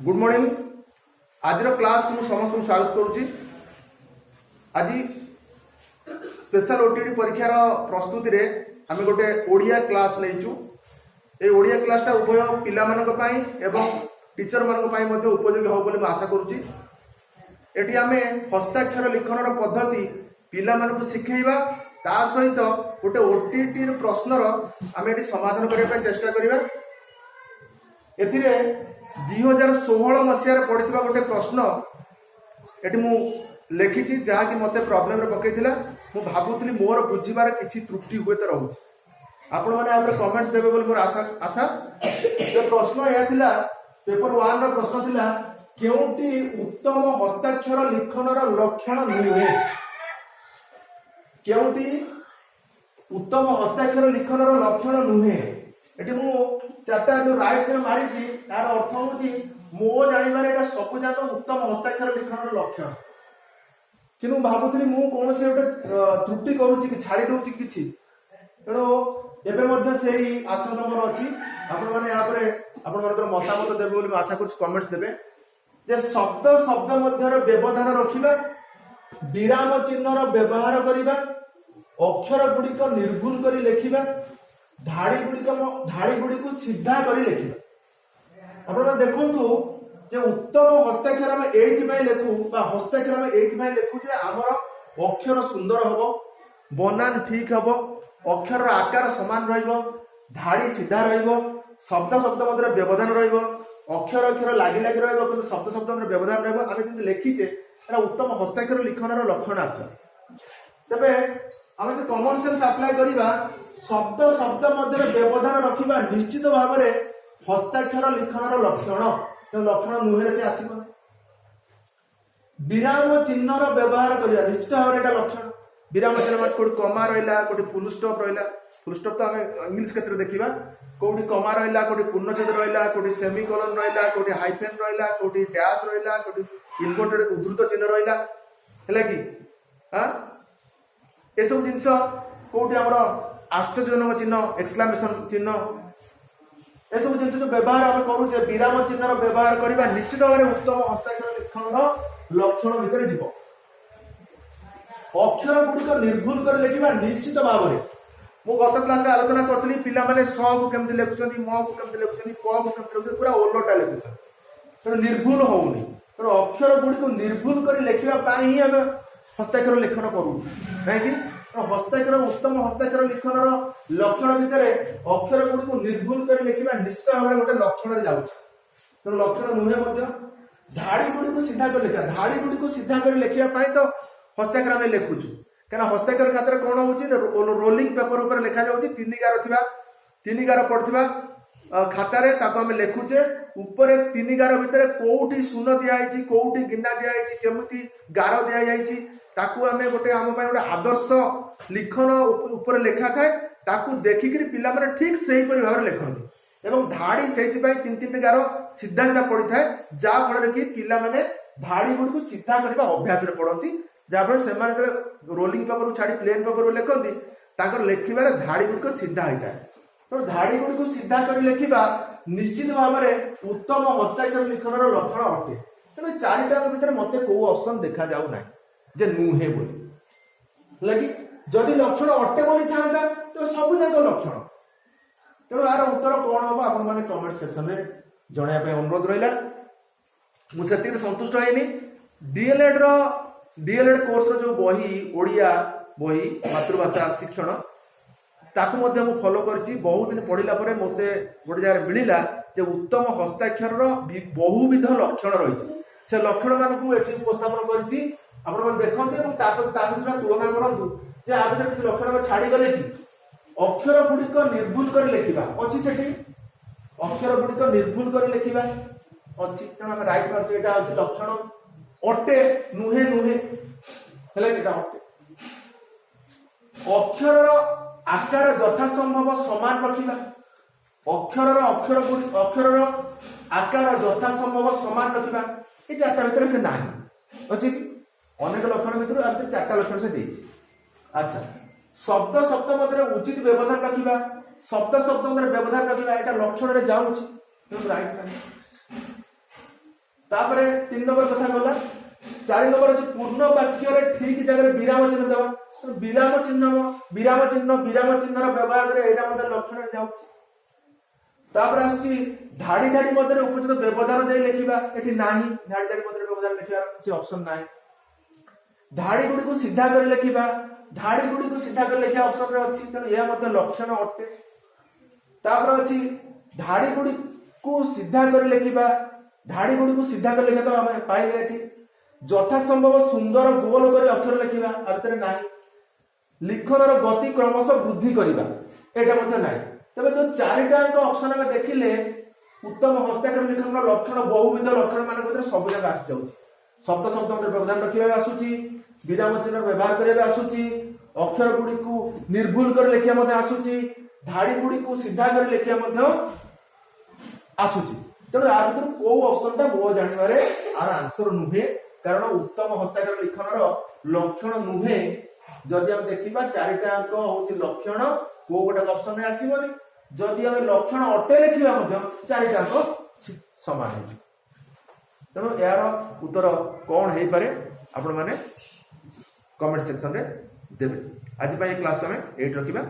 Good morning. आज class को समस्त स्वागत करुच्ची। आज स्पेशल ओटीटी परीक्षार प्रस्तुति रे आम गोटे ओडिया क्लास लेचु। ए ओडिया क्लासटा उभय पिला मानक पई एवं टीचर मानक पई मध्ये उपयोगी हो बोली आशा करुच्ची। एटी आमे हस्ताक्षर लिखनर पद्धति पिला मानक शिखेइबा ता सहित गोटे ओटीटी प्रश्नर आमे एटी समाधान करबा पई चेष्टा करिबा। एथिरे 2016 मसीह पढ़ी गोटे प्रश्न ये मु लिखी जहाँकि मत प्रोब्लेम पकईला। मु भावुली मोर बुझार किसी त्रुटि हुए तो रोचे आपण मैंने कमेंट्स देवे बोली मोर आशा आशा जो प्रश्न यह पेपर 1 रो प्रश्न थिला केउटी उत्तम हस्ताक्षर लिखनर लक्षण नुहे। केउटी उत्तम हस्ताक्षर लिखनर लक्षण नुहे। एटी मु चार्टा जो राइट मारी तार अर्थ हूँ मो जानवर सब जाक उत्तम हस्ताक्षर लिखनर लक्षण कि भावुली मु कौन से गोटे त्रुटि करुच्ची कि छाड़ी दूसरी किसी तेणु एवं से आशंका मोर अच्छी आपण मतामत देवे बोली आशा कर कमेंट्स देवे जे शब्द शब्द मध्य व्यवधान रखा विराम चिन्हर व्यवहार करने अक्षर गुड़िक निर्भुल कर लिखा धाड़ी गुड़ी को सीधा कर लिखा। आप देखु जे उत्तम हस्ताक्षर आम ये लिखु हस्ताक्षर आम ये लिखु आमर अक्षर सुंदर हम बनान ठीक हम अक्षर आकार सामान धाड़ी सीधा शब्द शब्द मध्य व्यवधान अक्षर अक्षर लगी लगी शब्द शब्द मध्य व्यवधान आम लिखीचे उत्तम हस्ताक्षर लिखनर लक्षण आस तेरे आम जो कॉमन सेंस अप्लाई करवा शब्द शब्द मध्य व्यवधान रखा निश्चित भाव में हस्ताक्षर लिखनर लक्षण लक्षण नुहे से आस विराम चिन्हर व्यवहार करवा निश्चित भाव में लक्षण विराम चिन्ह कौट कमा रहा कौट फुल स्टॉप तो आम इंग्लिश क्षेत्र देखा कौटी कमा रहा कौटी पूर्णछेद रहा कौटी सेमी कोलन रहा कौटी हाइफेन रहा कौटी डैश रहा कौटी इनवर्टेड उद्धृत चिन्ह रहा है कि ये सब जिनस कौटी आम आश्चर्यजनक चिन्ह एक्सक्लामेशन चिन्ह ये सब जिन जो व्यवहार आम करुचे विराम चिन्हर व्यवहार करवा निश्चित भाव में उत्तम हस्ताक्षर लिखनर लक्षण भितर जीव। अक्षर गुड़िक निर्भुल कर लिखा निश्चित भाव में मु गत क्लास आलोचना करी पिला माने स को केमती लिखुं म को केमती लिखुं प को केमती लिखुं पूरा ओलटा लिखुं तेणु निर्भुल होनी तेणु अक्षर गुड़िक निर्भुल कर लिखा ही आम हस्ताक्षर लिखन करूँ कहीं हस्ताक्षर उत्तम हस्ताक्षर लिखनर लक्षण भितर अक्षर गुड़िक निर्भुल कर लिखा निश्चित भाव में गोटे लक्षण जाऊँ लक्षण नुहे धाड़ी गुड़ी सीधा कर लिखा धाड़ी गुड़ी सीधा कर लिखापी तो हस्ताक्षर आम लिखुचु क्या हस्ताक्षर खातर कौन हो रोलिंग पेपर उपर लिखा जाऊँगी तीन गार पड़ता खातार आम लिखुचे ऊपर 3 गार भितर कौटी शून दिखाई कौटी गिना दिखाई केमती गार दि ताकू आम गोटे आम गोटे आदर्श लिखन ऊपर लिखा थाए ताकू देखिक पिला माने ठीक से भाव लिखती एवं धाड़ी से 3 गार सीधा सीधा पड़ी था जहाँफल कि पिला माने धाड़ी गुड़ को सीधा करने अभ्यास पढ़ती जहाँफल से रोलिंग पेपर छाड़ी प्लेन पेपर लिखती लिखार धाड़ी गुड़िक सीधा होता है तो धाड़ी गुड़ी को सीधा कर लिखा निश्चित भाव में उत्तम हस्ताक्षर लिखनर लक्षण अटे तेणु 4टा भितर मत कौ ऑप्शन देखा जाऊ ना जे नुहे बोली लगी जदि लक्षण अटे बोली था तो सब जाक लक्षण तेणु यार उत्तर कौन हम आपण कमेंट सेक्शन में जनवाई अनुरोध रहा मुझे संतुष्ट है डीएलएड कोर्स जो बही ओडिया बही मातृभाषा शिक्षण ताकू मध्य मु फॉलो करछि बहुत दिन पढ़िला परे मते गोटे जगह मिलिला जे उत्तम हस्ताक्षर बहुविध लक्षण रही से लक्षण मान को एठी उपस्थापन करछि आपण मन देखंते এবং ताकू तुलना करंतु जे आ भीतर किछ लक्षण छाड़ी गले कि अक्षर गुड़िक निर्भुल कर लिखा अच्छी से अक्षर गुड़िक निर्भुल कर लिखा अच्छी तेणु आम रईट पार्ट यहाँ हूँ लक्षण अटे नुहे नुहे है अटे अक्षर आकार यथासंभव सामान रखा अक्षर अक्षर आकार यथासंभव सामान रखा ये 4टा भितर से ना अच्छी अनेक लक्षण भितर 4टा लक्षण से दे। अच्छा शब्द शब्द मध्य उचित व्यवधान रखा शब्द शब्द मध्य व्यवधान रखा यहाँ लक्षण जाऊँगी राइट तापर 3 नंबर कथा गला 4 नंबर अछि पूर्ण वाक्य रे ठीक जगह विराम चिन्ह देबा विराम चिन्ह रो व्यवहार रे एटा मते लक्षण जाउछि तापर आछि धाड़ी धाड़ी मते उपचित व्यवधान दे लिखिबा एठी नाही धाड़ी धाड़ी मते व्यवधान लिखिबा କିଛି ऑप्शन नाही धाड़ी गुडी को सीधा कर लिखिबा धाड़ी गुडी को सीधा कर लिखिबा ऑप्शन रे अछि तने या मते लक्षण अटे तापर अछि धाड़ी गुडी को सीधा कर लिखिबा धाड़ी गुडी को सीधा कर लिखा तो हमें पाइले एठी यथा संभव सुंदर गोल कर अक्षर लिखिबा अर्थरे नाही लिखनर गति क्रमशः वृद्धि करिबा एटा मते नाही तबे जो चारिटा अंक ऑप्शन में देखिले उत्तम हस्ताक्षर लिखनर लक्षण बहुविध लक्षण मान भीतर सब जगह आसी जाउछि शब्द शब्द मते व्यवधान रखिबा आसुछि विराम चिन्ह व्यवहार करिबा आसुछि अक्षर गुडी को निर्भुल कर लिखिया मते आसुछि धाड़ी गुडी को सीधा कर लिखिया मते आसुछि तेणु आ भीतर को ऑप्शन ता मो जानिबारे आर आंसर नुहे कारण उत्तम हस्ताक्षर लिखनर लक्षण नुहे जदि हम देखिबा चारिटा अंक होछि लक्षण को गोटे ऑप्शन रे आसीबनी जदि हम लक्षण अटे लिखिबा मध्य चारिटा अंक समान है तेणु यार उत्तर कौन है पारे आपण माने कमेंट सेक्शन रे देबे आज क्लास को हम 8 रखिबा।